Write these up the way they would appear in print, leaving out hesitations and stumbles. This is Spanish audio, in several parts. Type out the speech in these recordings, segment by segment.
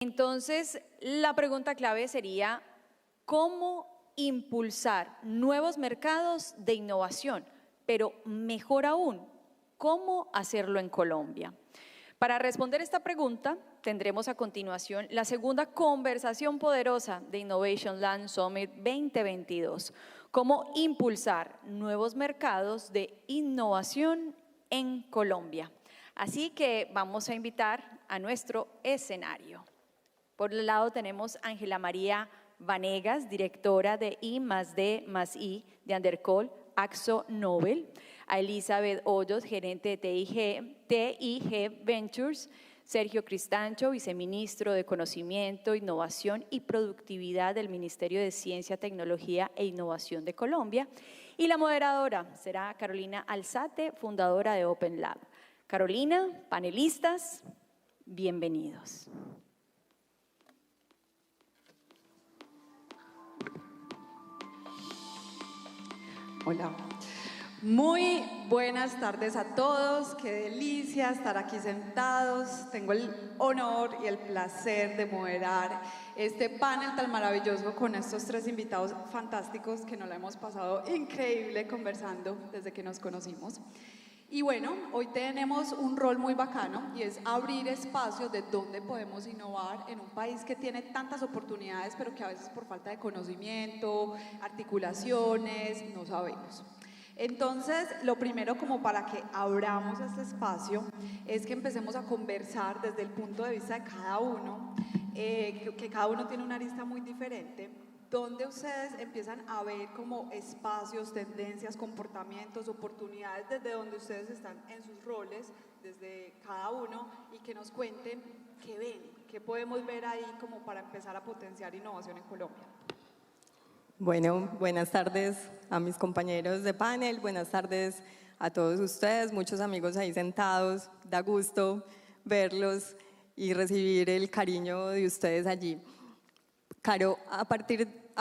Entonces, la pregunta clave sería, ¿cómo impulsar nuevos mercados de innovación? Pero mejor aún, ¿cómo hacerlo en Colombia? Para responder esta pregunta, tendremos a continuación la segunda conversación poderosa de Innovation Land Summit 2022, cómo impulsar nuevos mercados de innovación en Colombia. Así que vamos a invitar a nuestro escenario. Por un lado tenemos a Ángela María Vanegas, directora de I+D+I de Undercall, Akzo Nobel, a Elizabeth Hoyos, gerente de TIG Ventures, Sergio Cristancho, viceministro de Conocimiento, Innovación y Productividad del Ministerio de Ciencia, Tecnología e Innovación de Colombia, y la moderadora será Carolina Alzate, fundadora de Open Lab. Carolina, panelistas, bienvenidos. Hola, muy buenas tardes a todos, qué delicia estar aquí sentados. Tengo el honor y el placer de moderar este panel tan maravilloso con estos tres invitados fantásticos que nos la hemos pasado increíble conversando desde que nos conocimos. Y bueno, hoy tenemos un rol muy bacano y es abrir espacios de donde podemos innovar en un país que tiene tantas oportunidades, pero que a veces por falta de conocimiento, articulaciones, no sabemos. Entonces, lo primero como para que abramos este espacio es que empecemos a conversar desde el punto de vista de cada uno, que cada uno tiene una arista muy diferente, donde ustedes empiezan a ver como espacios, tendencias, comportamientos, oportunidades desde donde ustedes están en sus roles, desde cada uno, y que nos cuenten qué ven, qué podemos ver ahí como para empezar a potenciar innovación en Colombia. Bueno, buenas tardes a mis compañeros de panel, buenas tardes a todos ustedes, muchos amigos ahí sentados, da gusto verlos y recibir el cariño de ustedes allí. Caro,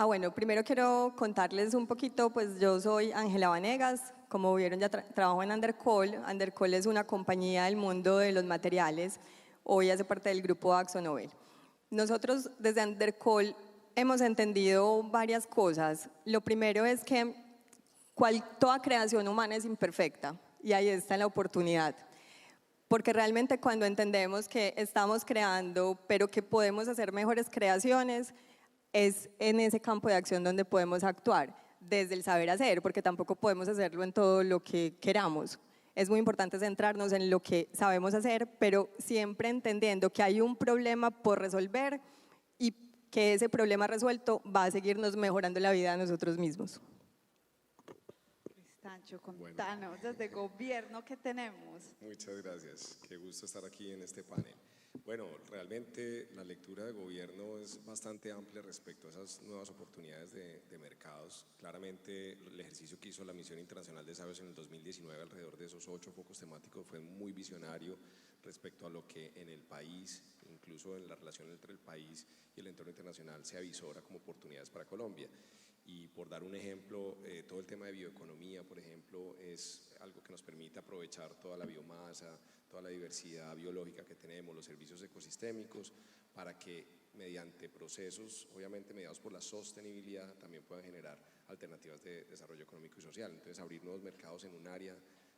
bueno, primero quiero contarles un poquito, pues yo soy Ángela Vanegas, como vieron ya trabajo en Undercall. Undercall es una compañía del mundo de los materiales, hoy hace parte del grupo Akzo Nobel. Nosotros desde Undercall hemos entendido varias cosas. Lo primero es que toda creación humana es imperfecta y ahí está la oportunidad. Porque realmente cuando entendemos que estamos creando, pero que podemos hacer mejores creaciones, es en ese campo de acción donde podemos actuar, desde el saber hacer, porque tampoco podemos hacerlo en todo lo que queramos. Es muy importante centrarnos en lo que sabemos hacer, pero siempre entendiendo que hay un problema por resolver y que ese problema resuelto va a seguirnos mejorando la vida a nosotros mismos. Cristancho, contanos desde gobierno que tenemos. Muchas gracias, qué gusto estar aquí en este panel. Bueno, realmente la lectura de gobierno es bastante amplia respecto a esas nuevas oportunidades de mercados. Claramente el ejercicio que hizo la Misión Internacional de Sabios en el 2019 alrededor de esos 8 focos temáticos fue muy visionario respecto a lo que en el país, incluso en la relación entre el país y el entorno internacional, se avisora como oportunidades para Colombia. Y por dar un ejemplo, todo el tema de bioeconomía, por ejemplo, es algo que nos permite aprovechar toda la biomasa, toda la diversidad biológica que tenemos, los servicios ecosistémicos, para que mediante procesos, obviamente mediados por la sostenibilidad, también puedan generar alternativas de desarrollo económico y social. Entonces, abrir nuevos mercados en un área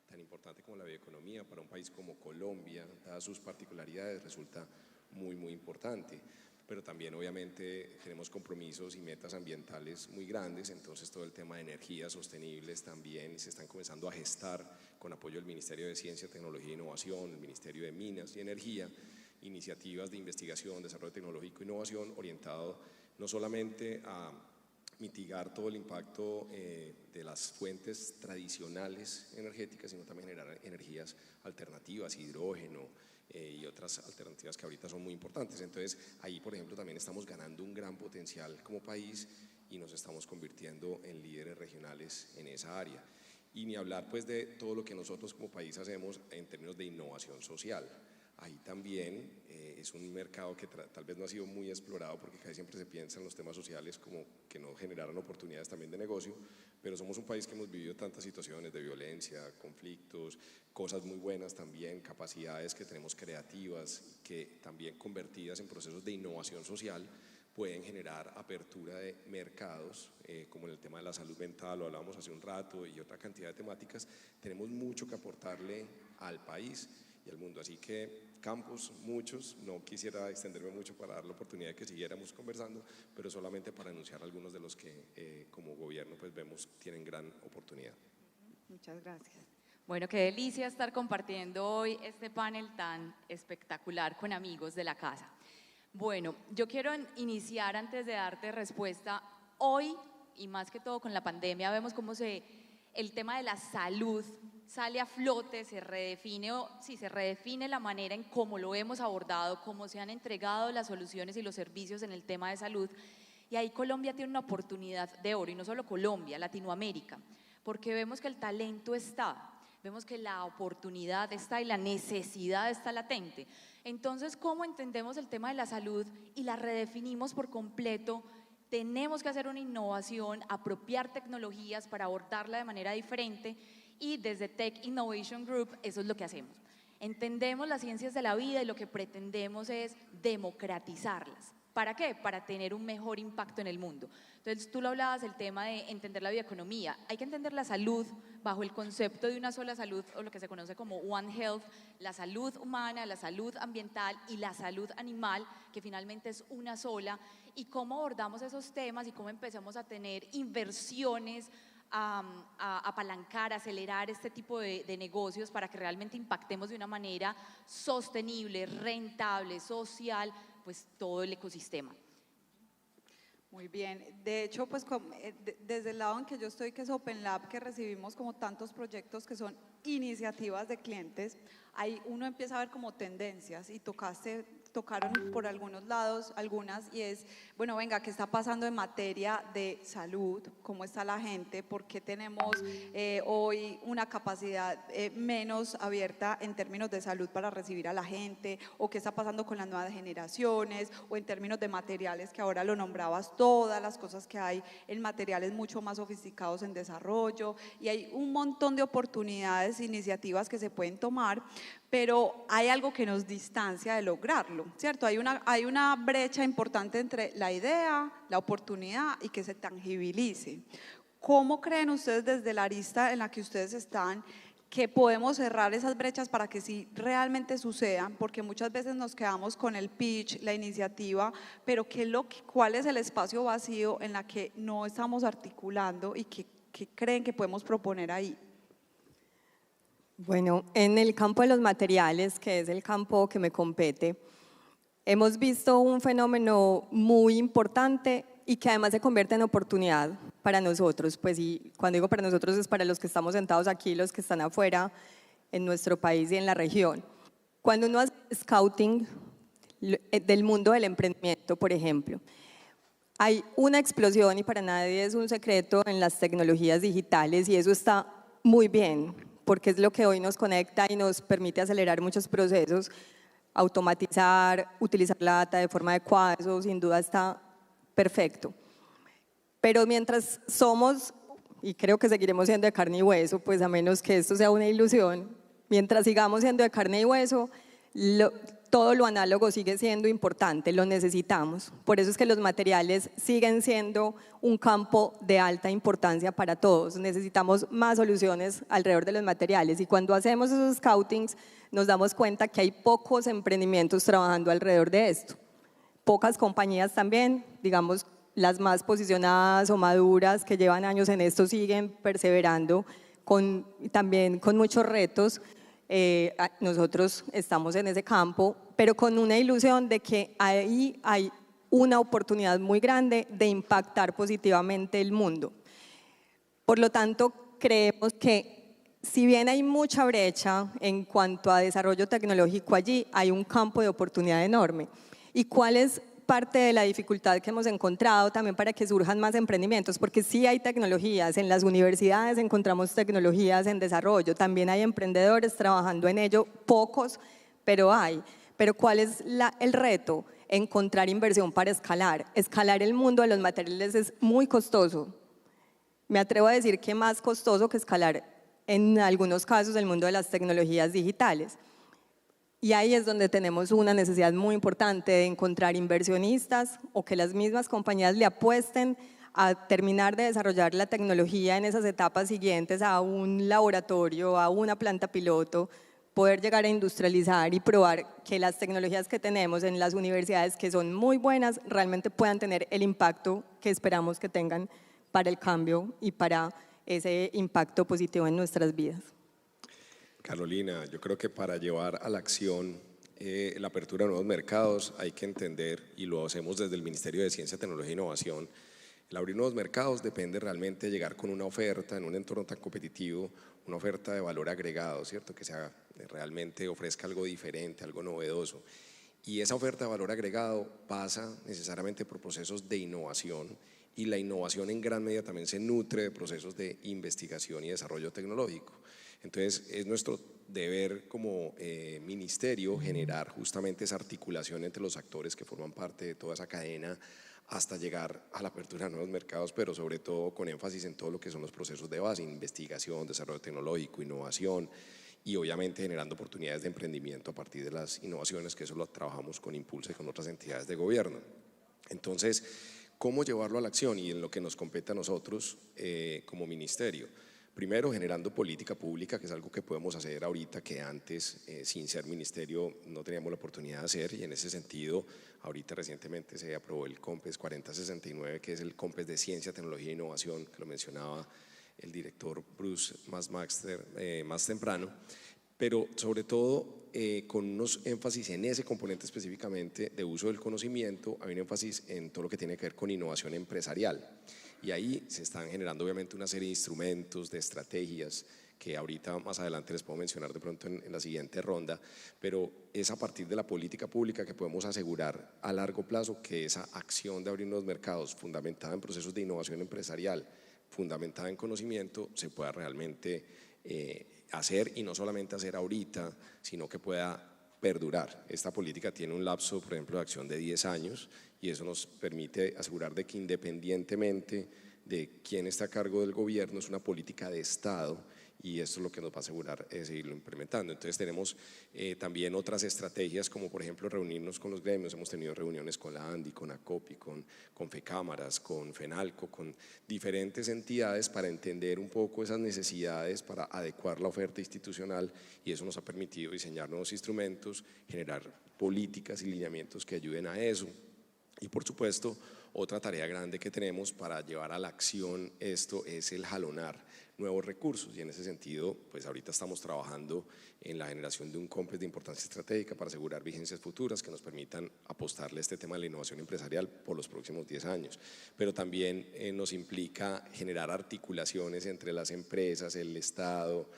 tan importante como la bioeconomía para un país como Colombia, dadas sus particularidades, resulta muy, muy importante. Pero también obviamente tenemos compromisos y metas ambientales muy grandes, entonces todo el tema de energías sostenibles también se están comenzando a gestar con apoyo del Ministerio de Ciencia, Tecnología e Innovación, el Ministerio de Minas y Energía, iniciativas de investigación, desarrollo tecnológico e innovación orientado no solamente a mitigar todo el impacto de las fuentes tradicionales energéticas, sino también generar energías alternativas, hidrógeno, y otras alternativas que ahorita son muy importantes. Entonces ahí, por ejemplo, también estamos ganando un gran potencial como país y nos estamos convirtiendo en líderes regionales en esa área. Y ni hablar pues de todo lo que nosotros como país hacemos en términos de innovación social. Ahí también es un mercado que tal vez no ha sido muy explorado porque casi siempre se piensa en los temas sociales como que no generaron oportunidades también de negocio, pero somos un país que hemos vivido tantas situaciones de violencia, conflictos, cosas muy buenas también, capacidades que tenemos creativas, que también convertidas en procesos de innovación social pueden generar apertura de mercados, como en el tema de la salud mental, lo hablábamos hace un rato, y otra cantidad de temáticas. Tenemos mucho que aportarle al país y al mundo, así que campos, muchos, no quisiera extenderme mucho para dar la oportunidad de que siguiéramos conversando, pero solamente para anunciar algunos de los que como gobierno pues vemos tienen gran oportunidad. Muchas gracias. Bueno, qué delicia estar compartiendo hoy este panel tan espectacular con amigos de la casa. Bueno, yo quiero iniciar antes de darte respuesta. Hoy, y más que todo con la pandemia, vemos cómo el tema de la salud sale a flote, se redefine la manera en cómo lo hemos abordado, cómo se han entregado las soluciones y los servicios en el tema de salud. Y ahí Colombia tiene una oportunidad de oro, y no solo Colombia, Latinoamérica, porque vemos que el talento está, vemos que la oportunidad está y la necesidad está latente. Entonces, ¿cómo entendemos el tema de la salud y la redefinimos por completo? Tenemos que hacer una innovación, apropiar tecnologías para abordarla de manera diferente, y desde Tech Innovation Group eso es lo que hacemos. Entendemos las ciencias de la vida y lo que pretendemos es democratizarlas. ¿Para qué? Para tener un mejor impacto en el mundo. Entonces, tú lo hablabas, el tema de entender la bioeconomía. Hay que entender la salud bajo el concepto de una sola salud, o lo que se conoce como One Health, la salud humana, la salud ambiental y la salud animal, que finalmente es una sola, y cómo abordamos esos temas y cómo empezamos a tener inversiones, a apalancar, a acelerar este tipo de negocios para que realmente impactemos de una manera sostenible, rentable, social, pues todo el ecosistema. Muy bien, de hecho, pues desde el lado en que yo estoy, que es Open Lab, que recibimos como tantos proyectos que son iniciativas de clientes, ahí uno empieza a ver como tendencias, y tocaron por algunos lados algunas, y es, bueno, venga, ¿qué está pasando en materia de salud? ¿Cómo está la gente? ¿Por qué tenemos hoy una capacidad menos abierta en términos de salud para recibir a la gente? ¿O qué está pasando con las nuevas generaciones? ¿O en términos de materiales, que ahora lo nombrabas, todas las cosas que hay en materiales mucho más sofisticados en desarrollo? Y hay un montón de oportunidades, iniciativas que se pueden tomar, pero hay algo que nos distancia de lograrlo, ¿cierto? Hay una brecha importante entre la idea, la oportunidad y que se tangibilice. ¿Cómo creen ustedes, desde la arista en la que ustedes están, que podemos cerrar esas brechas para que sí realmente sucedan? Porque muchas veces nos quedamos con el pitch, la iniciativa, pero ¿cuál es el espacio vacío en la que no estamos articulando, y qué creen que podemos proponer ahí? Bueno, en el campo de los materiales, que es el campo que me compete, hemos visto un fenómeno muy importante y que además se convierte en oportunidad para nosotros. Pues, y cuando digo para nosotros es para los que estamos sentados aquí, los que están afuera en nuestro país y en la región. Cuando uno hace scouting del mundo del emprendimiento, por ejemplo, hay una explosión, y para nadie es un secreto, en las tecnologías digitales, y eso está muy bien, porque es lo que hoy nos conecta y nos permite acelerar muchos procesos, automatizar, utilizar la data de forma adecuada. Eso sin duda está perfecto. Pero mientras somos, y creo que seguiremos siendo de carne y hueso, pues a menos que esto sea una ilusión, mientras sigamos siendo de carne y hueso, todo lo análogo sigue siendo importante, lo necesitamos. Por eso es que los materiales siguen siendo un campo de alta importancia para todos. Necesitamos más soluciones alrededor de los materiales, y cuando hacemos esos scoutings nos damos cuenta que hay pocos emprendimientos trabajando alrededor de esto. Pocas compañías también, digamos, las más posicionadas o maduras que llevan años en esto siguen perseverando, también con muchos retos. Nosotros estamos en ese campo, pero con una ilusión de que ahí hay una oportunidad muy grande de impactar positivamente el mundo. Por lo tanto, creemos que si bien hay mucha brecha en cuanto a desarrollo tecnológico allí, hay un campo de oportunidad enorme. ¿Y cuál es parte de la dificultad que hemos encontrado también para que surjan más emprendimientos? Porque sí hay tecnologías, en las universidades encontramos tecnologías en desarrollo, también hay emprendedores trabajando en ello, pocos, pero hay. Pero ¿cuál es el reto? Encontrar inversión para escalar. Escalar el mundo de los materiales es muy costoso. Me atrevo a decir que más costoso que escalar en algunos casos el mundo de las tecnologías digitales. Y ahí es donde tenemos una necesidad muy importante de encontrar inversionistas o que las mismas compañías le apuesten a terminar de desarrollar la tecnología en esas etapas siguientes a un laboratorio, a una planta piloto, poder llegar a industrializar y probar que las tecnologías que tenemos en las universidades, que son muy buenas, realmente puedan tener el impacto que esperamos que tengan para el cambio y para ese impacto positivo en nuestras vidas. Carolina, yo creo que para llevar a la acción la apertura de nuevos mercados hay que entender, y lo hacemos desde el Ministerio de Ciencia, Tecnología e Innovación, el abrir nuevos mercados depende realmente de llegar con una oferta en un entorno tan competitivo, una oferta de valor agregado, ¿cierto? Que realmente ofrezca algo diferente, algo novedoso. Y esa oferta de valor agregado pasa necesariamente por procesos de innovación, y la innovación en gran medida también se nutre de procesos de investigación y desarrollo tecnológico. Entonces es nuestro deber como ministerio generar justamente esa articulación entre los actores que forman parte de toda esa cadena hasta llegar a la apertura de nuevos mercados, pero sobre todo con énfasis en todo lo que son los procesos de base, investigación, desarrollo tecnológico, innovación, y obviamente generando oportunidades de emprendimiento a partir de las innovaciones, que eso lo trabajamos con Impulsa y con otras entidades de gobierno. Entonces, ¿cómo llevarlo a la acción? Y en lo que nos compete a nosotros como ministerio. Primero, generando política pública, que es algo que podemos hacer ahorita que antes, sin ser ministerio, no teníamos la oportunidad de hacer, y en ese sentido, ahorita recientemente se aprobó el COMPES 4069, que es el COMPES de Ciencia, Tecnología e Innovación, que lo mencionaba el director Bruce más temprano, pero sobre todo con unos énfasis en ese componente específicamente de uso del conocimiento, hay un énfasis en todo lo que tiene que ver con innovación empresarial. Y ahí se están generando obviamente una serie de instrumentos, de estrategias, que ahorita más adelante les puedo mencionar de pronto en la siguiente ronda, pero es a partir de la política pública que podemos asegurar a largo plazo que esa acción de abrir nuevos mercados fundamentada en procesos de innovación empresarial, fundamentada en conocimiento, se pueda realmente hacer, y no solamente hacer ahorita, sino que pueda perdurar. Esta política tiene un lapso, por ejemplo, de acción de 10 años, y eso nos permite asegurar de que independientemente de quién está a cargo del gobierno, es una política de Estado, y esto es lo que nos va a asegurar seguirlo implementando. Entonces tenemos también otras estrategias, como por ejemplo reunirnos con los gremios. Hemos tenido reuniones con la ANDI, con ACOPI, con FECámaras, con FENALCO, con diferentes entidades para entender un poco esas necesidades, para adecuar la oferta institucional, y eso nos ha permitido diseñar nuevos instrumentos, generar políticas y lineamientos que ayuden a eso. Y por supuesto, otra tarea grande que tenemos para llevar a la acción esto es el jalonar nuevos recursos, y en ese sentido, pues ahorita estamos trabajando en la generación de un COMPES de importancia estratégica para asegurar vigencias futuras que nos permitan apostarle a este tema de la innovación empresarial por los próximos 10 años. Pero también nos implica generar articulaciones entre las empresas, el Estado,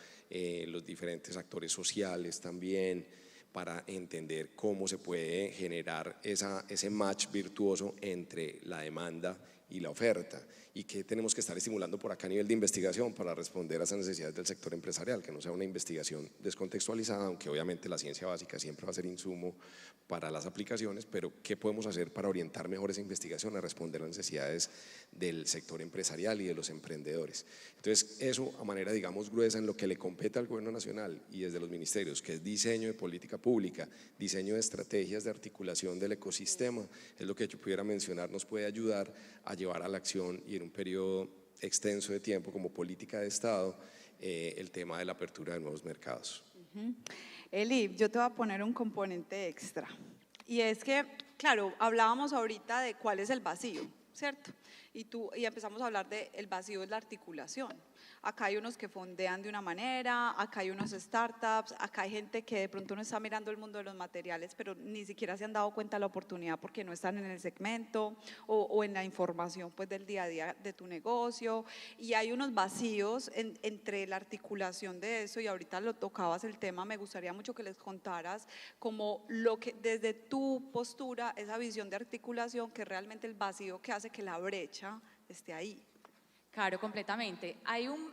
los diferentes actores sociales también, para entender cómo se puede generar ese match virtuoso entre la demanda y la oferta, y que tenemos que estar estimulando por acá a nivel de investigación para responder a esas necesidades del sector empresarial, que no sea una investigación descontextualizada, aunque obviamente la ciencia básica siempre va a ser insumo para las aplicaciones, pero ¿qué podemos hacer para orientar mejor esa investigación a responder a las necesidades del sector empresarial y de los emprendedores? Entonces eso a manera, digamos, gruesa en lo que le compete al gobierno nacional y desde los ministerios, que es diseño de política pública, diseño de estrategias de articulación del ecosistema, es lo que yo pudiera mencionar, nos puede ayudar a llevar a la acción, y en un periodo extenso de tiempo como política de Estado, el tema de la apertura de nuevos mercados. Eli, yo te voy a poner un componente extra, y es que, claro, hablábamos ahorita de cuál es el vacío, ¿cierto? Y empezamos a hablar de el vacío es la articulación. Acá hay unos que fondean de una manera, acá hay unos startups, acá hay gente que de pronto no está mirando el mundo de los materiales, pero ni siquiera se han dado cuenta de la oportunidad porque no están en el segmento o en la información pues del día a día de tu negocio, y hay unos vacíos entre la articulación de eso, y ahorita lo tocabas el tema, me gustaría mucho que les contaras como lo que desde tu postura, esa visión de articulación, que es realmente el vacío que hace que la brecha esté ahí. Claro, completamente. Hay un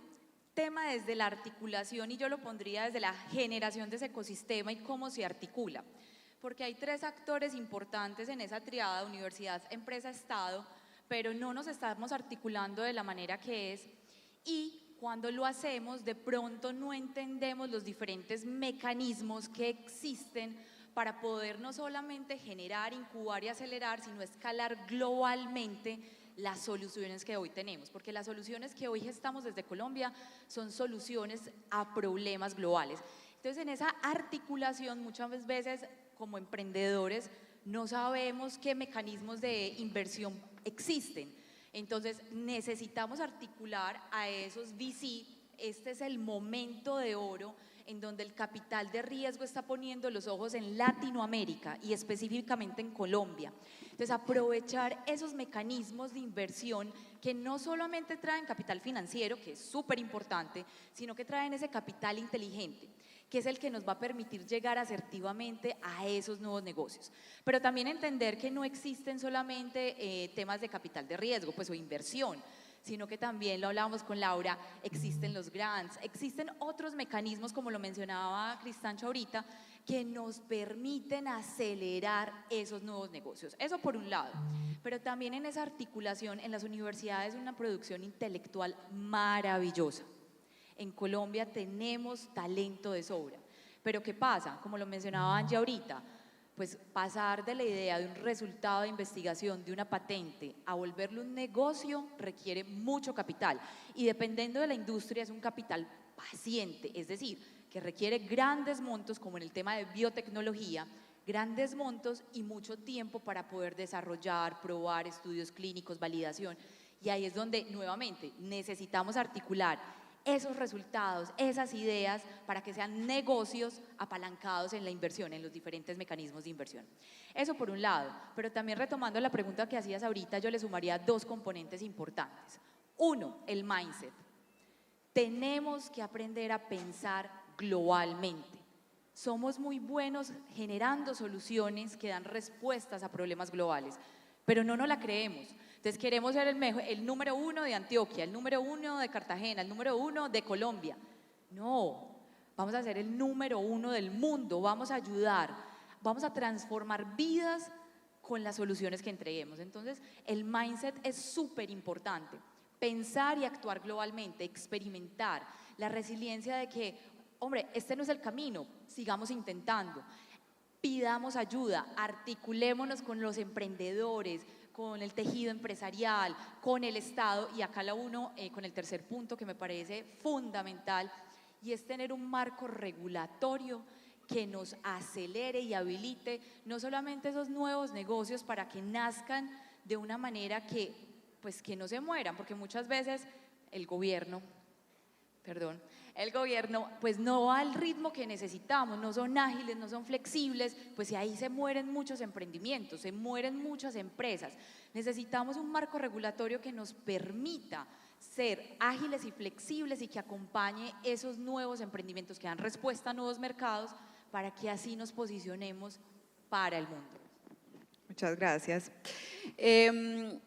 tema desde la articulación y yo lo pondría desde la generación de ese ecosistema y cómo se articula. Porque hay tres actores importantes en esa triada, universidad, empresa, Estado, pero no nos estamos articulando de la manera que es, y cuando lo hacemos de pronto no entendemos los diferentes mecanismos que existen para poder no solamente generar, incubar y acelerar, sino escalar globalmente las soluciones que hoy tenemos, porque las soluciones que hoy gestamos desde Colombia son soluciones a problemas globales. Entonces, en esa articulación muchas veces como emprendedores no sabemos qué mecanismos de inversión existen. Entonces, necesitamos articular a esos VC. Este es el momento de oro en donde el capital de riesgo está poniendo los ojos en Latinoamérica y específicamente en Colombia. Entonces, aprovechar esos mecanismos de inversión que no solamente traen capital financiero, que es súper importante, sino que traen ese capital inteligente, que es el que nos va a permitir llegar asertivamente a esos nuevos negocios. Pero también entender que no existen solamente temas de capital de riesgo, pues, o inversión, sino que también, lo hablábamos con Laura, existen los grants, existen otros mecanismos, como lo mencionaba Cristancho ahorita, que nos permiten acelerar esos nuevos negocios. Eso por un lado, pero también en esa articulación en las universidades una producción intelectual maravillosa. En Colombia tenemos talento de sobra, pero ¿qué pasa? Como lo mencionaba Angie ahorita, pues pasar de la idea de un resultado de investigación, de una patente, a volverlo un negocio requiere mucho capital y dependiendo de la industria es un capital paciente, es decir, que requiere grandes montos como en el tema de biotecnología, grandes montos y mucho tiempo para poder desarrollar, probar estudios clínicos, validación, y ahí es donde nuevamente necesitamos articular esos resultados, esas ideas para que sean negocios apalancados en la inversión, en los diferentes mecanismos de inversión. Eso por un lado, pero también retomando la pregunta que hacías ahorita, yo le sumaría dos componentes importantes. Uno, el mindset. Tenemos que aprender a pensar globalmente. Somos muy buenos generando soluciones que dan respuestas a problemas globales, pero no nos la creemos. Entonces queremos ser el número uno de Antioquia, el número uno de Cartagena, el número uno de Colombia. No, vamos a ser el número uno del mundo, vamos a ayudar, vamos a transformar vidas con las soluciones que entreguemos. Entonces el mindset es súper importante, pensar y actuar globalmente, experimentar, la resiliencia de que, hombre, este no es el camino, sigamos intentando, pidamos ayuda, articulémonos con los emprendedores, con el tejido empresarial, con el Estado, y acá la uno con el tercer punto que me parece fundamental, y es tener un marco regulatorio que nos acelere y habilite no solamente esos nuevos negocios para que nazcan de una manera que, pues, que no se mueran, porque muchas veces el gobierno pues no va al ritmo que necesitamos, no son ágiles, no son flexibles, pues y ahí se mueren muchos emprendimientos, se mueren muchas empresas. Necesitamos un marco regulatorio que nos permita ser ágiles y flexibles y que acompañe esos nuevos emprendimientos que dan respuesta a nuevos mercados para que así nos posicionemos para el mundo. Muchas gracias. En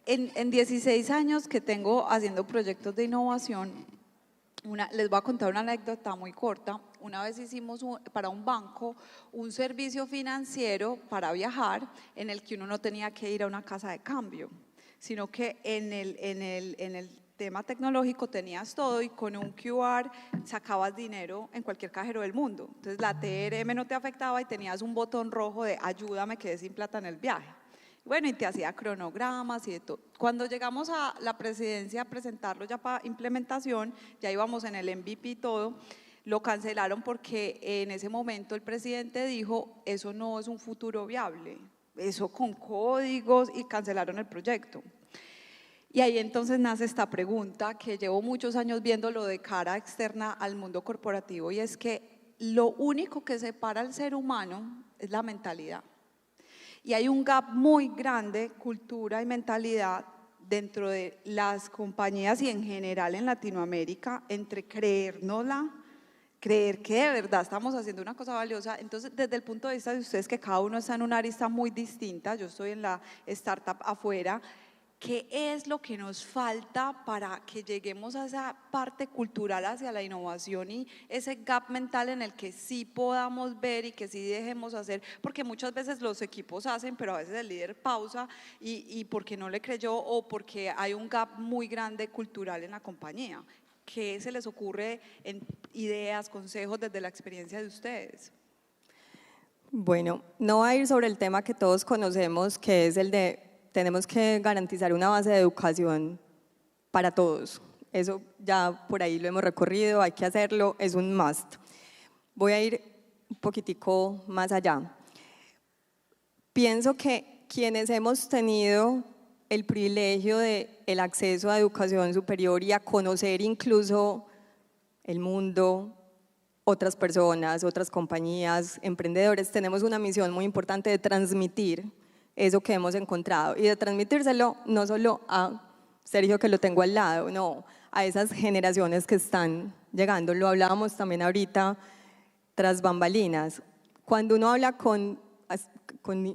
16 años que tengo haciendo proyectos de innovación, les voy a contar una anécdota muy corta. Una vez hicimos para un banco un servicio financiero para viajar en el que uno no tenía que ir a una casa de cambio, sino que en el tema tecnológico tenías todo y con un QR sacabas dinero en cualquier cajero del mundo. Entonces la TRM no te afectaba y tenías un botón rojo de ayúdame, quedé sin plata en el viaje. Bueno, y te hacía cronogramas y de todo. Cuando llegamos a la presidencia a presentarlo ya para implementación, ya íbamos en el MVP y todo, lo cancelaron porque en ese momento el presidente dijo, eso no es un futuro viable, eso con códigos, y cancelaron el proyecto. Y ahí entonces nace esta pregunta que llevo muchos años viéndolo de cara externa al mundo corporativo, y es que lo único que separa al ser humano es la mentalidad. Y hay un gap muy grande, cultura y mentalidad, dentro de las compañías y en general en Latinoamérica, entre creérnosla, creer que de verdad estamos haciendo una cosa valiosa. Entonces, desde el punto de vista de ustedes, que cada uno está en una arista muy distinta, yo estoy en la startup afuera, ¿qué es lo que nos falta para que lleguemos a esa parte cultural hacia la innovación y ese gap mental en el que sí podamos ver y que sí dejemos hacer? Porque muchas veces los equipos hacen, pero a veces el líder pausa y porque no le creyó o porque hay un gap muy grande cultural en la compañía. ¿Qué se les ocurre en ideas, consejos desde la experiencia de ustedes? Bueno, no va a ir sobre el tema que todos conocemos, que es el de tenemos que garantizar una base de educación para todos. Eso ya por ahí lo hemos recorrido, hay que hacerlo, es un must. Voy a ir un poquitico más allá. Pienso que quienes hemos tenido el privilegio de el acceso a educación superior y a conocer incluso el mundo, otras personas, otras compañías, emprendedores, tenemos una misión muy importante de transmitir eso que hemos encontrado y de transmitírselo no solo a Sergio, que lo tengo al lado, no, a esas generaciones que están llegando. Lo hablábamos también ahorita tras bambalinas. Cuando uno habla con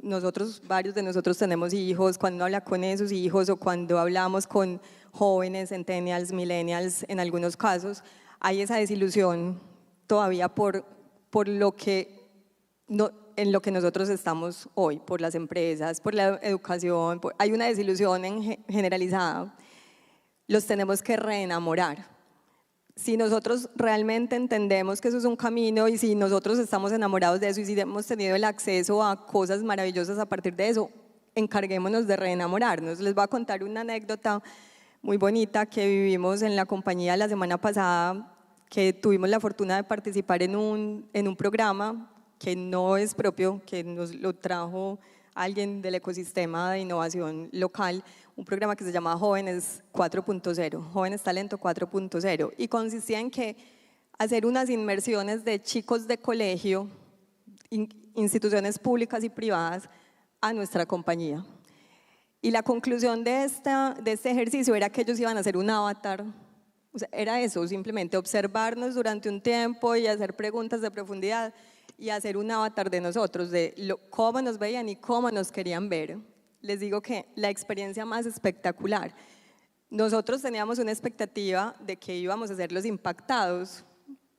nosotros, varios de nosotros tenemos hijos, cuando uno habla con esos hijos o cuando hablamos con jóvenes, centennials, millennials, en algunos casos, hay esa desilusión todavía por lo que en lo que nosotros estamos hoy, por las empresas, por la educación, hay una desilusión generalizada. Los tenemos que reenamorar. Si nosotros realmente entendemos que eso es un camino y si nosotros estamos enamorados de eso y si hemos tenido el acceso a cosas maravillosas a partir de eso, encarguémonos de reenamorarnos. Les voy a contar una anécdota muy bonita que vivimos en la compañía la semana pasada, que tuvimos la fortuna de participar en un programa que no es propio, que nos lo trajo alguien del ecosistema de innovación local, un programa que se llama Jóvenes 4.0, Jóvenes Talento 4.0, y consistía en que hacer unas inmersiones de chicos de colegio, instituciones públicas y privadas, a nuestra compañía. Y la conclusión de este ejercicio era que ellos iban a hacer un avatar. O sea, era eso, simplemente observarnos durante un tiempo y hacer preguntas de profundidad y hacer un avatar de nosotros, de cómo nos veían y cómo nos querían ver. Les digo que la experiencia más espectacular. Nosotros teníamos una expectativa de que íbamos a ser los impactados,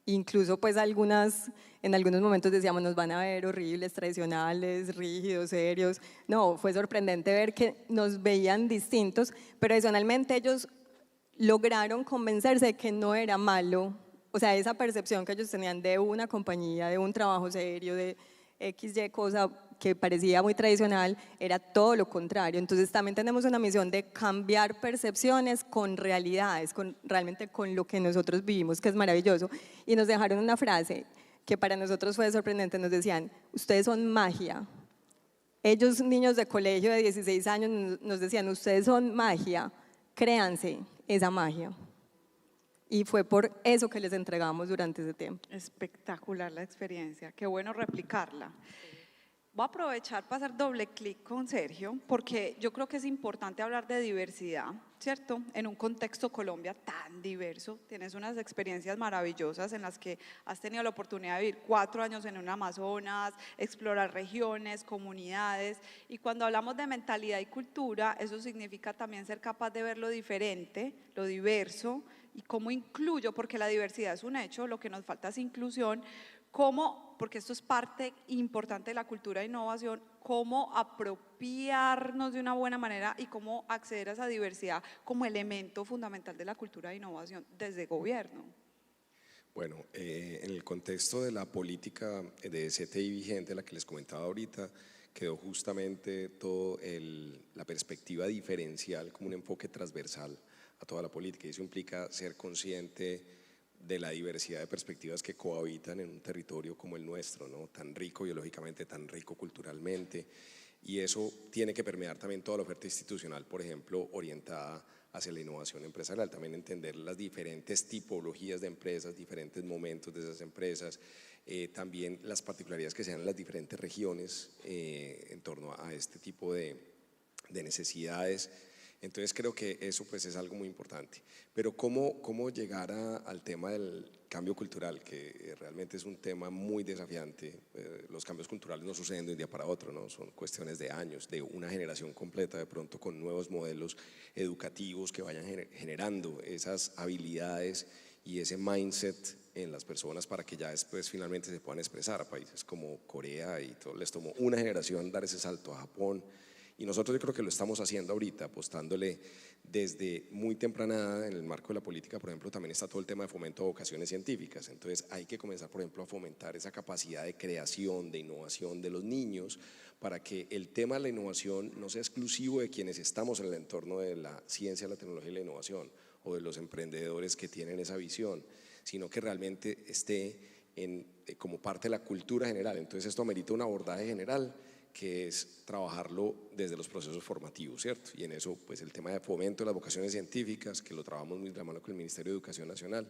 incluso pues en algunos momentos decíamos nos van a ver horribles, tradicionales, rígidos, serios. No, fue sorprendente ver que nos veían distintos, pero adicionalmente ellos lograron convencerse de que no era malo, o sea, esa percepción que ellos tenían de una compañía, de un trabajo serio, de XY cosa que parecía muy tradicional, era todo lo contrario. Entonces también tenemos una misión de cambiar percepciones con realidades, realmente con lo que nosotros vivimos, que es maravilloso. Y nos dejaron una frase que para nosotros fue sorprendente, nos decían, ustedes son magia. Ellos, niños de colegio de 16 años, nos decían, ustedes son magia, créanse esa magia. Y fue por eso que les entregamos durante ese tiempo. Espectacular la experiencia, qué bueno replicarla. Voy a aprovechar para hacer doble clic con Sergio, porque yo creo que es importante hablar de diversidad, ¿cierto? En un contexto Colombia tan diverso, tienes unas experiencias maravillosas en las que has tenido la oportunidad de vivir 4 años en un Amazonas, explorar regiones, comunidades, y cuando hablamos de mentalidad y cultura, eso significa también ser capaz de ver lo diferente, lo diverso, y cómo incluyo, porque la diversidad es un hecho, lo que nos falta es inclusión, cómo, porque esto es parte importante de la cultura de innovación, cómo apropiarnos de una buena manera y cómo acceder a esa diversidad como elemento fundamental de la cultura de innovación desde gobierno. Bueno, en el contexto de la política de CTI vigente, la que les comentaba ahorita, quedó justamente toda la perspectiva diferencial como un enfoque transversal a toda la política, y eso implica ser consciente de la diversidad de perspectivas que cohabitan en un territorio como el nuestro, ¿no? Tan rico biológicamente, tan rico culturalmente, y eso tiene que permear también toda la oferta institucional, por ejemplo, orientada hacia la innovación empresarial, también entender las diferentes tipologías de empresas, diferentes momentos de esas empresas, también las particularidades que sean en las diferentes regiones en torno a este tipo de necesidades. Entonces creo que eso pues es algo muy importante. Pero ¿cómo llegar al tema del cambio cultural, que realmente es un tema muy desafiante? Los cambios culturales no suceden de un día para otro, ¿no? Son cuestiones de años, de una generación completa, de pronto con nuevos modelos educativos que vayan generando esas habilidades y ese mindset en las personas para que ya después finalmente se puedan expresar. A países como Corea y todo les tomó una generación dar ese salto, a Japón. Y nosotros yo creo que lo estamos haciendo ahorita, apostándole desde muy temprana edad. En el marco de la política, por ejemplo, también está todo el tema de fomento a vocaciones científicas. Entonces hay que comenzar, por ejemplo, a fomentar esa capacidad de creación, de innovación de los niños, para que el tema de la innovación no sea exclusivo de quienes estamos en el entorno de la ciencia, la tecnología y la innovación, o de los emprendedores que tienen esa visión, sino que realmente esté como parte de la cultura general. Entonces esto amerita un abordaje general, que es trabajarlo desde los procesos formativos, ¿cierto? Y en eso, pues el tema de fomento de las vocaciones científicas, que lo trabajamos muy de la mano con el Ministerio de Educación Nacional,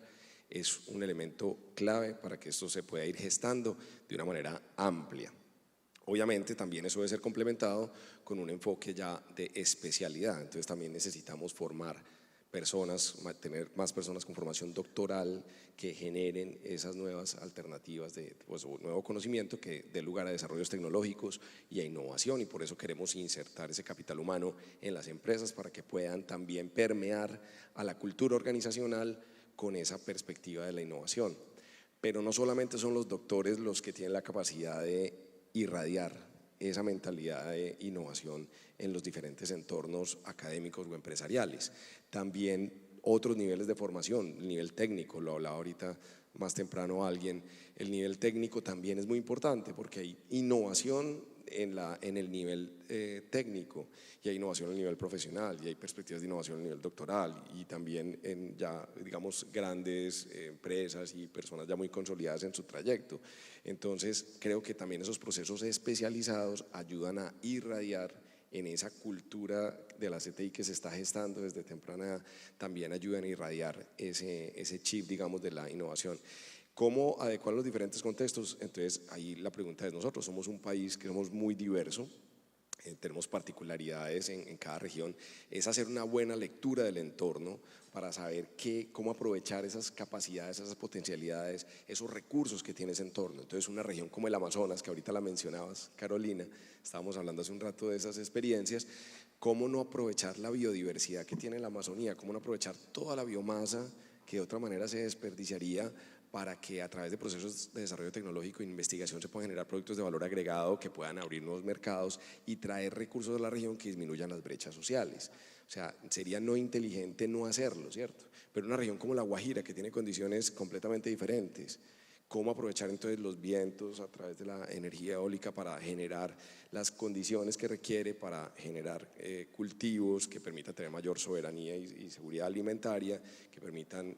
es un elemento clave para que esto se pueda ir gestando de una manera amplia. Obviamente también eso debe ser complementado con un enfoque ya de especialidad, entonces también necesitamos formar personas, tener más personas con formación doctoral que generen esas nuevas alternativas de nuevo conocimiento que dé lugar a desarrollos tecnológicos y a innovación, y por eso queremos insertar ese capital humano en las empresas para que puedan también permear a la cultura organizacional con esa perspectiva de la innovación. Pero no solamente son los doctores los que tienen la capacidad de irradiar esa mentalidad de innovación en los diferentes entornos académicos o empresariales. También otros niveles de formación, el nivel técnico, lo hablaba ahorita más temprano alguien, el nivel técnico también es muy importante porque hay innovación en el nivel técnico y hay innovación en el nivel profesional y hay perspectivas de innovación en el nivel doctoral y también en ya digamos grandes empresas y personas ya muy consolidadas en su trayecto. Entonces creo que también esos procesos especializados ayudan a irradiar en esa cultura de la CTI que se está gestando desde temprana edad, también ayudan a irradiar ese chip digamos de la innovación. ¿Cómo adecuar los diferentes contextos? Entonces ahí la pregunta es, nosotros somos un país que somos muy diverso, tenemos particularidades en cada región, es hacer una buena lectura del entorno para saber cómo aprovechar esas capacidades, esas potencialidades, esos recursos que tiene ese entorno. Entonces una región como el Amazonas, que ahorita la mencionabas Carolina, estábamos hablando hace un rato de esas experiencias, cómo no aprovechar la biodiversidad que tiene la Amazonía, cómo no aprovechar toda la biomasa que de otra manera se desperdiciaría para que a través de procesos de desarrollo tecnológico e investigación se puedan generar productos de valor agregado que puedan abrir nuevos mercados y traer recursos de la región que disminuyan las brechas sociales. O sea, sería no inteligente no hacerlo, ¿cierto? Pero una región como La Guajira, que tiene condiciones completamente diferentes, ¿cómo aprovechar entonces los vientos a través de la energía eólica para generar las condiciones que requiere para generar cultivos que permitan tener mayor soberanía y seguridad alimentaria, que permitan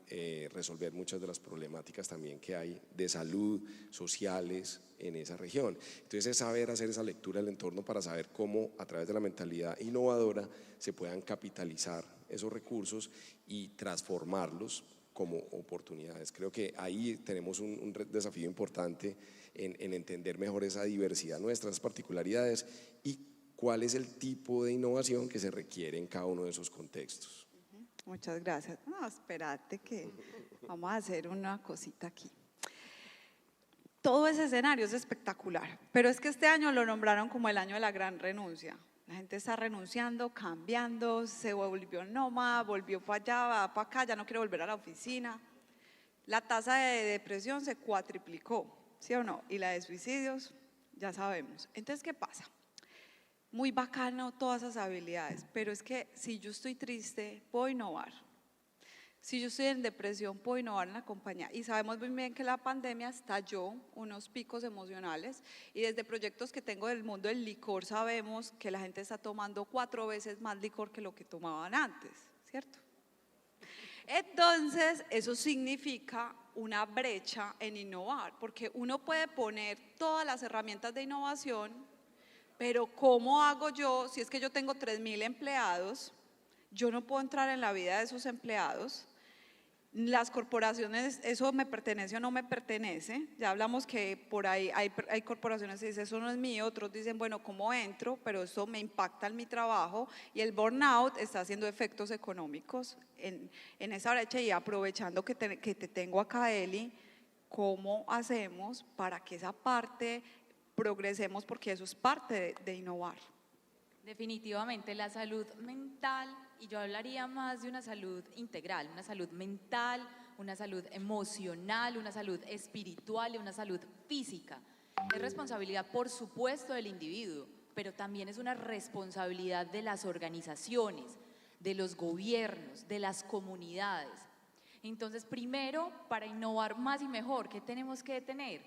resolver muchas de las problemáticas también que hay de salud, sociales en esa región? Entonces es saber hacer esa lectura del entorno para saber cómo a través de la mentalidad innovadora se puedan capitalizar esos recursos y transformarlos como oportunidades. Creo que ahí tenemos un desafío importante en entender mejor esa diversidad nuestra, esas particularidades y cuál es el tipo de innovación que se requiere en cada uno de esos contextos. Muchas gracias. No, espérate que vamos a hacer una cosita aquí. Todo ese escenario es espectacular, pero es que este año lo nombraron como el año de la gran renuncia. La gente está renunciando, cambiando, se volvió nómada, volvió para allá, va para acá, ya no quiere volver a la oficina. La tasa de depresión se cuatriplicó, ¿sí o no? Y la de suicidios, ya sabemos. Entonces, ¿qué pasa? Muy bacano todas esas habilidades, pero es que si yo estoy triste, puedo innovar. Si yo estoy en depresión, puedo innovar en la compañía. Y sabemos muy bien que la pandemia estalló unos picos emocionales y desde proyectos que tengo del mundo del licor sabemos que la gente está tomando 4 veces más licor que lo que tomaban antes, ¿cierto? Entonces, eso significa una brecha en innovar, porque uno puede poner todas las herramientas de innovación, pero ¿cómo hago yo si es que yo tengo 3.000 empleados? Yo no puedo entrar en la vida de esos empleados las corporaciones, eso me pertenece o no me pertenece. Ya hablamos que por ahí hay corporaciones que dicen, eso no es mío, otros dicen, bueno, ¿cómo entro? Pero eso me impacta en mi trabajo, y el burnout está haciendo efectos económicos en esa brecha. Y aprovechando que te tengo acá, Eli, ¿cómo hacemos para que esa parte progresemos? Porque eso es parte de innovar. Definitivamente la salud mental, y yo hablaría más de una salud integral, una salud mental, una salud emocional, una salud espiritual y una salud física. Es responsabilidad, por supuesto, del individuo, pero también es una responsabilidad de las organizaciones, de los gobiernos, de las comunidades. Entonces, primero, para innovar más y mejor, ¿qué tenemos que tener?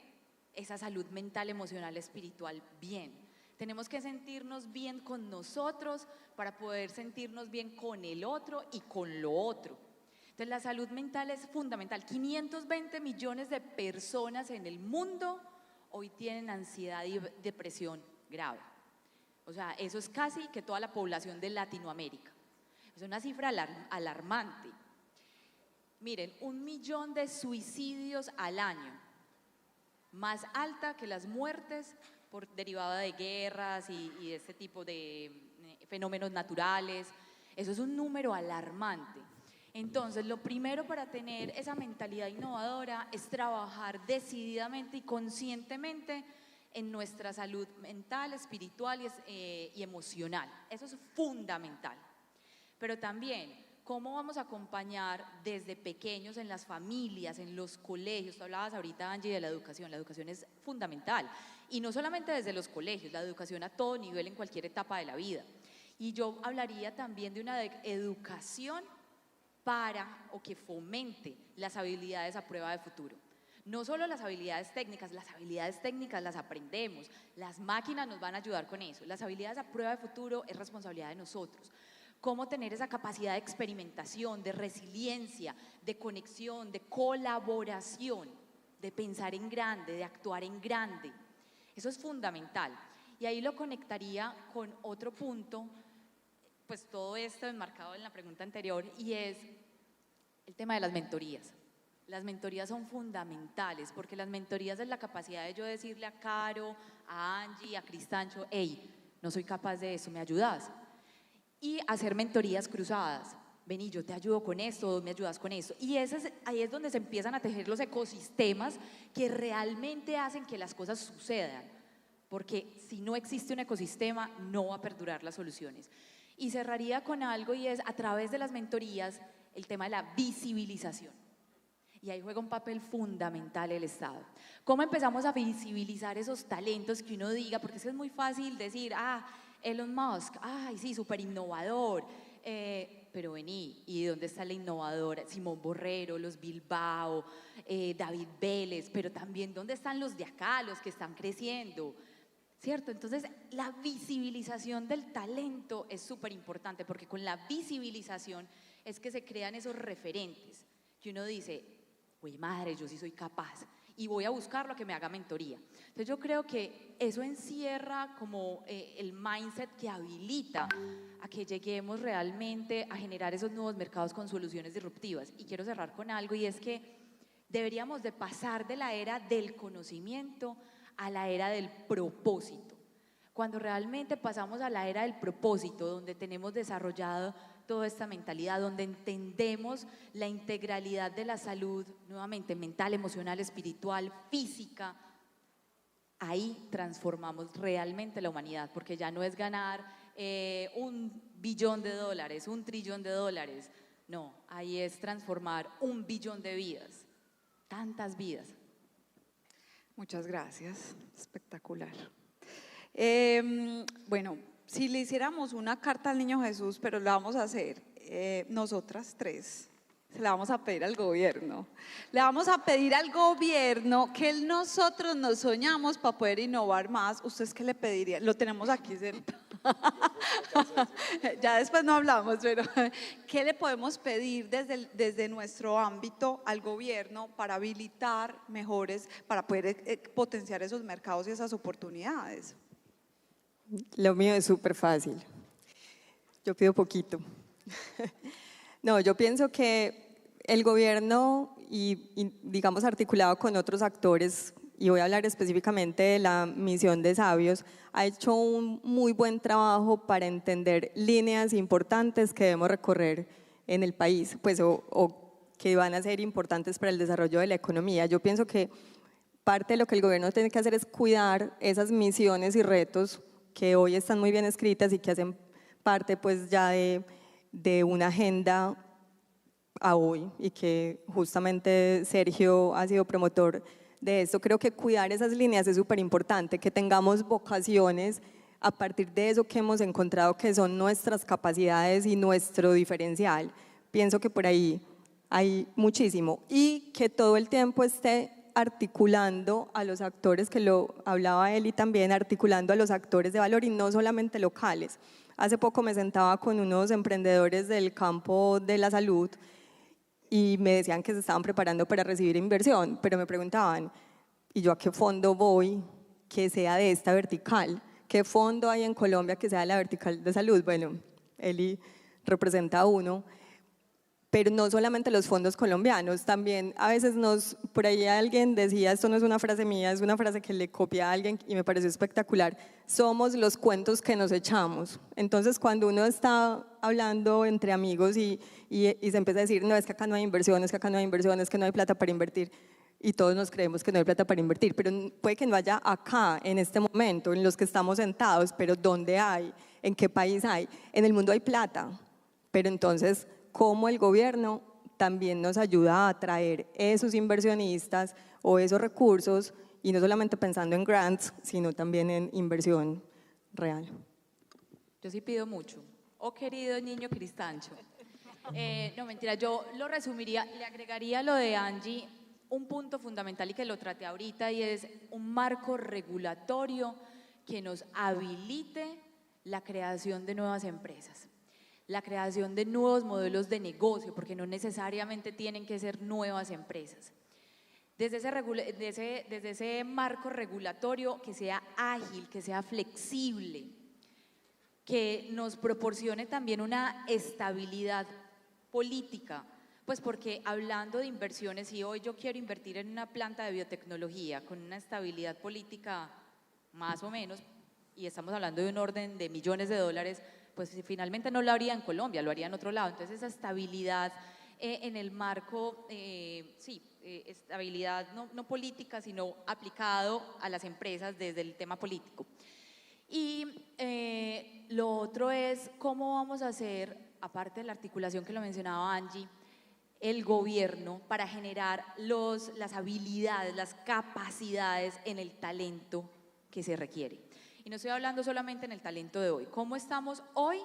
Esa salud mental, emocional, espiritual bien. Tenemos que sentirnos bien con nosotros para poder sentirnos bien con el otro y con lo otro. Entonces, la salud mental es fundamental. 520 millones de personas en el mundo hoy tienen ansiedad y depresión grave. O sea, eso es casi que toda la población de Latinoamérica. Es una cifra alarmante. Miren, 1 millón de suicidios al año, más alta que las muertes derivada de guerras y de este tipo de fenómenos naturales. Eso es un número alarmante. Entonces, lo primero para tener esa mentalidad innovadora es trabajar decididamente y conscientemente en nuestra salud mental, espiritual y emocional. Eso es fundamental. Pero también, ¿cómo vamos a acompañar desde pequeños en las familias, en los colegios? Tú hablabas ahorita, Angie, de la educación. La educación es fundamental. Y no solamente desde los colegios, la educación a todo nivel, en cualquier etapa de la vida. Y yo hablaría también de una educación para o que fomente las habilidades a prueba de futuro. No solo las habilidades técnicas las aprendemos, las máquinas nos van a ayudar con eso. Las habilidades a prueba de futuro es responsabilidad de nosotros. Cómo tener esa capacidad de experimentación, de resiliencia, de conexión, de colaboración, de pensar en grande, de actuar en grande. Eso es fundamental. Y ahí lo conectaría con otro punto, pues todo esto enmarcado en la pregunta anterior, y es el tema de las mentorías. Las mentorías son fundamentales, porque las mentorías es la capacidad de yo decirle a Caro, a Angie, a Cristancho, hey, no soy capaz de eso, ¿me ayudas? Y hacer mentorías cruzadas. Vení, yo te ayudo con esto, vos me ayudas con esto. Y ahí es donde se empiezan a tejer los ecosistemas que realmente hacen que las cosas sucedan. Porque si no existe un ecosistema, no va a perdurar las soluciones. Y cerraría con algo, y es a través de las mentorías el tema de la visibilización. Y ahí juega un papel fundamental el Estado. ¿Cómo empezamos a visibilizar esos talentos que uno diga? Porque es muy fácil decir, Elon Musk, ay sí, súper innovador. Pero vení, ¿y dónde está la innovadora? Simón Borrero, los Bilbao, David Vélez, pero también ¿dónde están los de acá, los que están creciendo? ¿Cierto? Entonces, la visibilización del talento es súper importante, porque con la visibilización es que se crean esos referentes, que uno dice, güey, madre, yo sí soy capaz, y voy a buscarlo a que me haga mentoría. Entonces, yo creo que eso encierra como el mindset que habilita a que lleguemos realmente a generar esos nuevos mercados con soluciones disruptivas. Y quiero cerrar con algo, y es que deberíamos de pasar de la era del conocimiento a la era del propósito. Cuando realmente pasamos a la era del propósito, donde tenemos desarrollado toda esta mentalidad, donde entendemos la integralidad de la salud, nuevamente mental, emocional, espiritual, física, ahí transformamos realmente la humanidad, porque ya no es ganar $1 billón, $1 trillón, no, ahí es transformar 1 billón de vidas, tantas vidas. Muchas gracias, espectacular. Bueno, si le hiciéramos una carta al Niño Jesús, pero la vamos a hacer nosotras tres, se la vamos a pedir al gobierno. Le vamos a pedir al gobierno que nosotros nos soñamos para poder innovar más. ¿Ustedes qué le pedirían? Lo tenemos aquí sentado. Ya después no hablamos, pero ¿qué le podemos pedir desde nuestro ámbito al gobierno para habilitar mejores, para poder potenciar esos mercados y esas oportunidades? Lo mío es súper fácil. Yo pido poquito. No, yo pienso que el gobierno y digamos articulado con otros actores, y voy a hablar específicamente de la misión de Sabios, ha hecho un muy buen trabajo para entender líneas importantes que debemos recorrer en el país, pues o que van a ser importantes para el desarrollo de la economía. Yo pienso que parte de lo que el gobierno tiene que hacer es cuidar esas misiones y retos que hoy están muy bien escritas y que hacen parte pues ya de una agenda a hoy, y que justamente Sergio ha sido promotor de esto. Creo que cuidar esas líneas es súper importante, que tengamos vocaciones a partir de eso que hemos encontrado que son nuestras capacidades y nuestro diferencial. Pienso que por ahí hay muchísimo, y que todo el tiempo esté articulando a los actores, que lo hablaba Eli también, articulando a los actores de valor y no solamente locales. Hace poco me sentaba con unos emprendedores del campo de la salud y me decían que se estaban preparando para recibir inversión, pero me preguntaban, ¿y yo a qué fondo voy que sea de esta vertical? ¿Qué fondo hay en Colombia que sea de la vertical de salud? Bueno, Eli representa uno, pero no solamente los fondos colombianos, también a veces por ahí alguien decía, esto no es una frase mía, es una frase que le copié a alguien y me pareció espectacular, somos los cuentos que nos echamos. Entonces cuando uno está hablando entre amigos y se empieza a decir, no, es que acá no hay inversión, es que acá no hay inversión, es que no hay plata para invertir, y todos nos creemos que no hay plata para invertir, pero puede que no haya acá, en este momento, en los que estamos sentados, pero ¿dónde hay? ¿En qué país hay? En el mundo hay plata, pero entonces cómo el gobierno también nos ayuda a atraer esos inversionistas o esos recursos, y no solamente pensando en grants, sino también en inversión real. Yo sí pido mucho. Oh, querido niño Cristancho. No, mentira, yo lo resumiría, le agregaría lo de Angie, un punto fundamental y que lo traté ahorita, y es un marco regulatorio que nos habilite la creación de nuevas empresas, la creación de nuevos modelos de negocio, porque no necesariamente tienen que ser nuevas empresas. Desde ese marco regulatorio que sea ágil, que sea flexible, que nos proporcione también una estabilidad política, pues porque hablando de inversiones, si hoy yo quiero invertir en una planta de biotecnología con una estabilidad política más o menos, y estamos hablando de un orden de millones de dólares, pues finalmente no lo haría en Colombia, lo haría en otro lado. Entonces esa estabilidad en el marco, estabilidad no política, sino aplicado a las empresas desde el tema político. Y lo otro es cómo vamos a hacer, aparte de la articulación que lo mencionaba Angie, el gobierno para generar las habilidades, las capacidades en el talento que se requiere. Y no estoy hablando solamente en el talento de hoy. ¿Cómo estamos hoy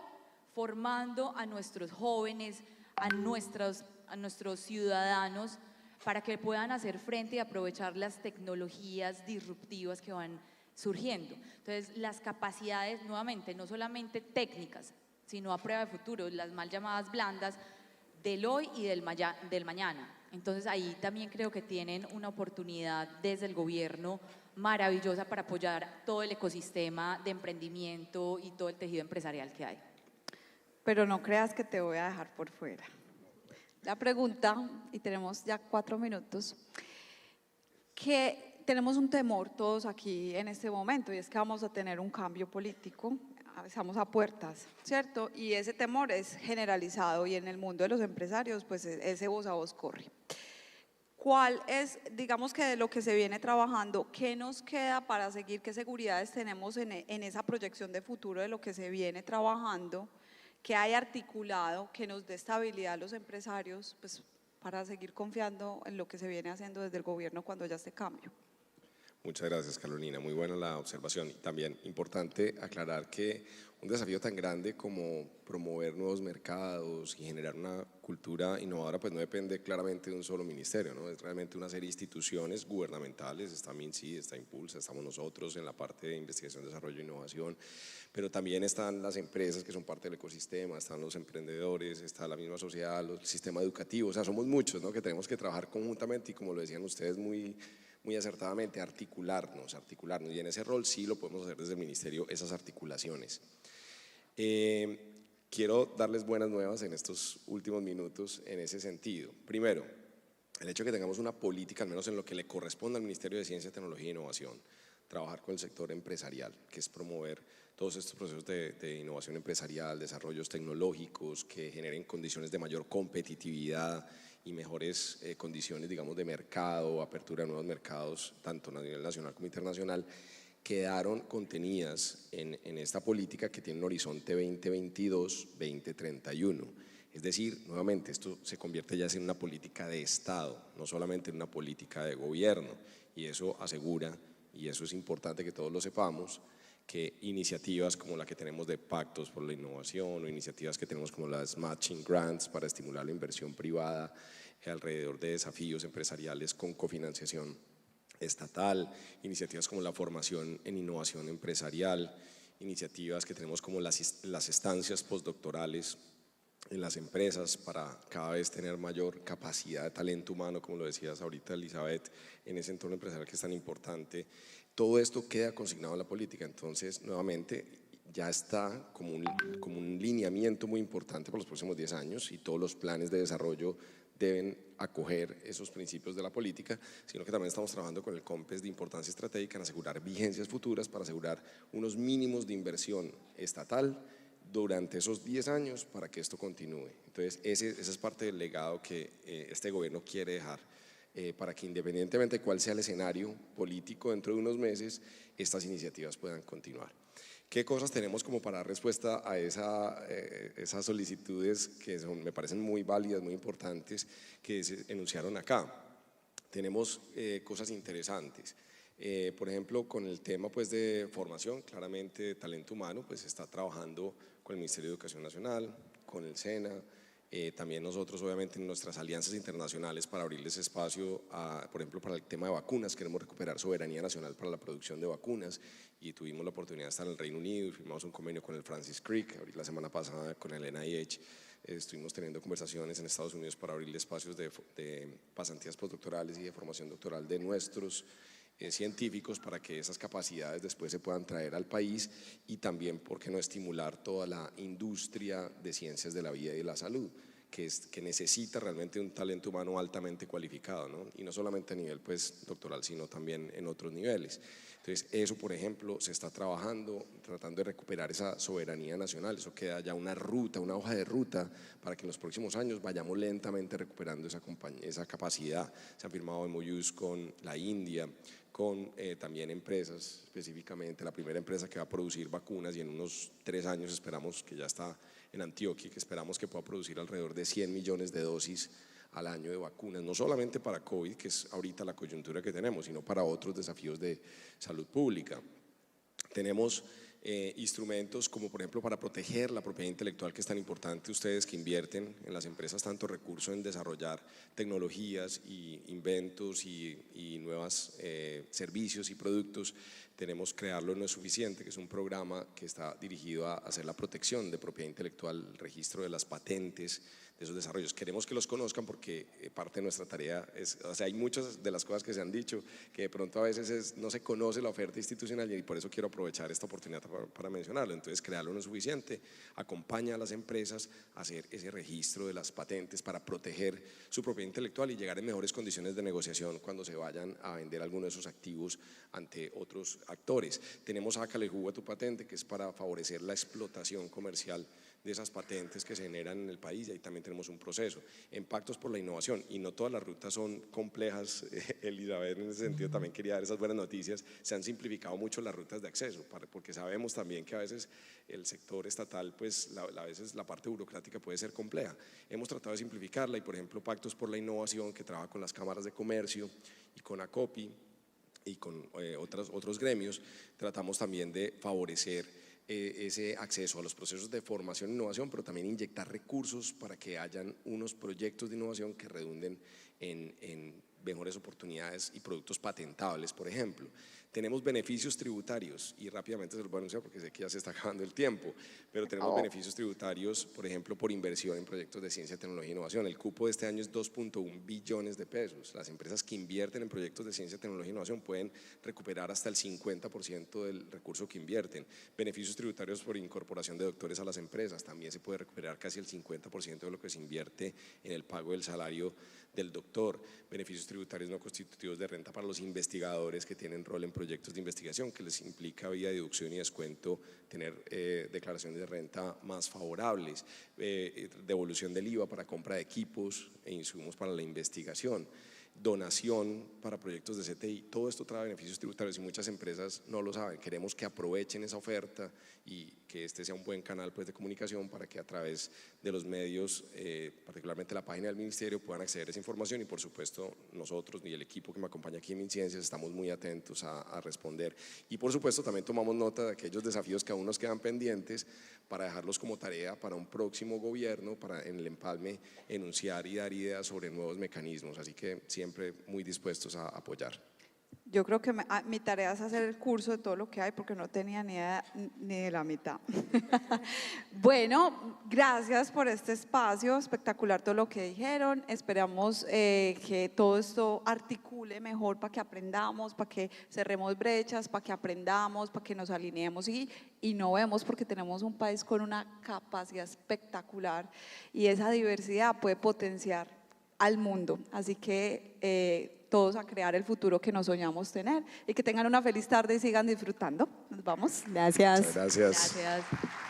formando a nuestros jóvenes, a nuestros ciudadanos para que puedan hacer frente y aprovechar las tecnologías disruptivas que van surgiendo? Entonces, las capacidades, nuevamente, no solamente técnicas, sino a prueba de futuro, las mal llamadas blandas del hoy y del mañana. Entonces, ahí también creo que tienen una oportunidad desde el gobierno maravillosa para apoyar todo el ecosistema de emprendimiento y todo el tejido empresarial que hay. Pero no creas que te voy a dejar por fuera. La pregunta, y tenemos ya 4 minutos, que tenemos un temor todos aquí en este momento, y es que vamos a tener un cambio político, estamos a puertas, ¿cierto? Y ese temor es generalizado, y en el mundo de los empresarios, pues ese voz a voz corre. ¿Cuál es, digamos que de lo que se viene trabajando, qué nos queda para seguir, qué seguridades tenemos en esa proyección de futuro de lo que se viene trabajando, que hay articulado, que nos dé estabilidad a los empresarios, pues para seguir confiando en lo que se viene haciendo desde el gobierno cuando ya esté cambio? Muchas gracias, Carolina. Muy buena la observación. También importante aclarar que un desafío tan grande como promover nuevos mercados y generar una cultura innovadora, pues no depende claramente de un solo ministerio, ¿no? Es realmente una serie de instituciones gubernamentales, está MinSI, está Impulsa, estamos nosotros en la parte de investigación, desarrollo e innovación, pero también están las empresas que son parte del ecosistema, están los emprendedores, está la misma sociedad, el sistema educativo, o sea, somos muchos, ¿no?, que tenemos que trabajar conjuntamente y, como lo decían ustedes muy acertadamente, articularnos, y en ese rol sí lo podemos hacer desde el ministerio, esas articulaciones. Quiero darles buenas nuevas en estos últimos minutos en ese sentido. Primero, el hecho de que tengamos una política, al menos en lo que le corresponde al Ministerio de Ciencia, Tecnología e Innovación, trabajar con el sector empresarial, que es promover todos estos procesos de innovación empresarial, desarrollos tecnológicos que generen condiciones de mayor competitividad y mejores condiciones, digamos, de mercado, apertura de nuevos mercados, tanto a nivel nacional como internacional, quedaron contenidas en esta política que tiene un horizonte 2022-2031. Es decir, nuevamente, esto se convierte ya en una política de Estado, no solamente en una política de gobierno, y eso asegura, y eso es importante que todos lo sepamos, que iniciativas como la que tenemos de Pactos por la Innovación o iniciativas que tenemos como las Matching Grants para estimular la inversión privada alrededor de desafíos empresariales con cofinanciación estatal, iniciativas como la formación en innovación empresarial, iniciativas que tenemos como las estancias postdoctorales en las empresas para cada vez tener mayor capacidad de talento humano, como lo decías ahorita, Elizabeth, en ese entorno empresarial que es tan importante. Todo esto queda consignado en la política, entonces nuevamente ya está como un lineamiento muy importante para los próximos 10 años y todos los planes de desarrollo deben acoger esos principios de la política, sino que también estamos trabajando con el COMPES de importancia estratégica en asegurar vigencias futuras para asegurar unos mínimos de inversión estatal durante esos 10 años para que esto continúe. Entonces, ese es parte del legado que este gobierno quiere dejar para que independientemente de cuál sea el escenario político dentro de unos meses, estas iniciativas puedan continuar. ¿Qué cosas tenemos como para dar respuesta a esas solicitudes que me parecen muy válidas, muy importantes, que se enunciaron acá? Tenemos cosas interesantes. Por ejemplo, con el tema pues, de formación, claramente de talento humano, pues se está trabajando con el Ministerio de Educación Nacional, con el SENA, también nosotros obviamente en nuestras alianzas internacionales para abrirles espacio, por ejemplo para el tema de vacunas, queremos recuperar soberanía nacional para la producción de vacunas y tuvimos la oportunidad de estar en el Reino Unido y firmamos un convenio con el Francis Crick, la semana pasada con el NIH, estuvimos teniendo conversaciones en Estados Unidos para abrirle espacios de pasantías postdoctorales y de formación doctoral de nuestros científicos para que esas capacidades después se puedan traer al país y también, ¿por qué no estimular toda la industria de ciencias de la vida y de la salud? Que necesita realmente un talento humano altamente cualificado, ¿no? Y no solamente a nivel pues, doctoral, sino también en otros niveles. Entonces, eso, por ejemplo, se está trabajando, tratando de recuperar esa soberanía nacional. Eso queda ya una ruta, una hoja de ruta para que en los próximos años vayamos lentamente recuperando esa capacidad. Se han firmado MOUs con la India, con también empresas, específicamente la primera empresa que va a producir vacunas y en unos 3 años esperamos que ya está en Antioquia, que esperamos que pueda producir alrededor de 100 millones de dosis al año de vacunas, no solamente para COVID, que es ahorita la coyuntura que tenemos, sino para otros desafíos de salud pública. Tenemos instrumentos como por ejemplo para proteger la propiedad intelectual, que es tan importante. Ustedes que invierten en las empresas tanto recursos en desarrollar tecnologías y inventos y nuevos servicios y productos, tenemos Crearlo no es suficiente, que es un programa que está dirigido a hacer la protección de propiedad intelectual, el registro de las patentes de esos desarrollos. Queremos que los conozcan porque parte de nuestra tarea es, o sea, hay muchas de las cosas que se han dicho que de pronto a veces no se conoce la oferta institucional y por eso quiero aprovechar esta oportunidad para mencionarlo. Entonces, Crearlo no es suficiente, acompaña a las empresas a hacer ese registro de las patentes para proteger su propiedad intelectual y llegar en mejores condiciones de negociación cuando se vayan a vender alguno de esos activos ante otros actores. Tenemos Sácale jugo a tu patente, que es para favorecer la explotación comercial de esas patentes que se generan en el país, y ahí también tenemos un proceso. En Pactos por la Innovación, y no todas las rutas son complejas, Elizabeth, en ese sentido también quería dar esas buenas noticias, se han simplificado mucho las rutas de acceso, porque sabemos también que a veces el sector estatal, pues a veces la parte burocrática puede ser compleja. Hemos tratado de simplificarla y por ejemplo Pactos por la Innovación, que trabaja con las cámaras de comercio y con ACOPI y con otros gremios, tratamos también de favorecer ese acceso a los procesos de formación e innovación, pero también inyectar recursos para que hayan unos proyectos de innovación que redunden en mejores oportunidades y productos patentables, por ejemplo. Tenemos beneficios tributarios, y rápidamente se los voy a anunciar porque sé que ya se está acabando el tiempo, pero tenemos beneficios tributarios, por ejemplo, por inversión en proyectos de ciencia, tecnología e innovación. El cupo de este año es 2.1 billones de pesos. Las empresas que invierten en proyectos de ciencia, tecnología e innovación pueden recuperar hasta el 50% del recurso que invierten. Beneficios tributarios por incorporación de doctores a las empresas, también se puede recuperar casi el 50% de lo que se invierte en el pago del salario del doctor. Beneficios tributarios no constitutivos de renta para los investigadores que tienen rol en proyectos de investigación, que les implica vía deducción y descuento tener declaraciones de renta más favorables, devolución del IVA para compra de equipos e insumos para la investigación, donación para proyectos de CTI. Todo esto trae beneficios tributarios y muchas empresas no lo saben. Queremos que aprovechen esa oferta y que este sea un buen canal pues, de comunicación para que a través de los medios, particularmente la página del Ministerio, puedan acceder a esa información y por supuesto nosotros y el equipo que me acompaña aquí en MinCiencias estamos muy atentos a responder. Y por supuesto también tomamos nota de aquellos desafíos que aún nos quedan pendientes para dejarlos como tarea para un próximo gobierno, para en el empalme enunciar y dar ideas sobre nuevos mecanismos. Así que siempre muy dispuestos a apoyar. Yo creo que mi tarea es hacer el curso de todo lo que hay porque no tenía ni idea ni de la mitad. Bueno, gracias por este espacio, espectacular todo lo que dijeron. Esperamos que todo esto articule mejor para que aprendamos, para que cerremos brechas, para que aprendamos, para que nos alineemos y innovemos porque tenemos un país con una capacidad espectacular y esa diversidad puede potenciar al mundo. Así que todos a crear el futuro que nos soñamos tener y que tengan una feliz tarde y sigan disfrutando. Nos vamos. Gracias. Muchas gracias. Gracias.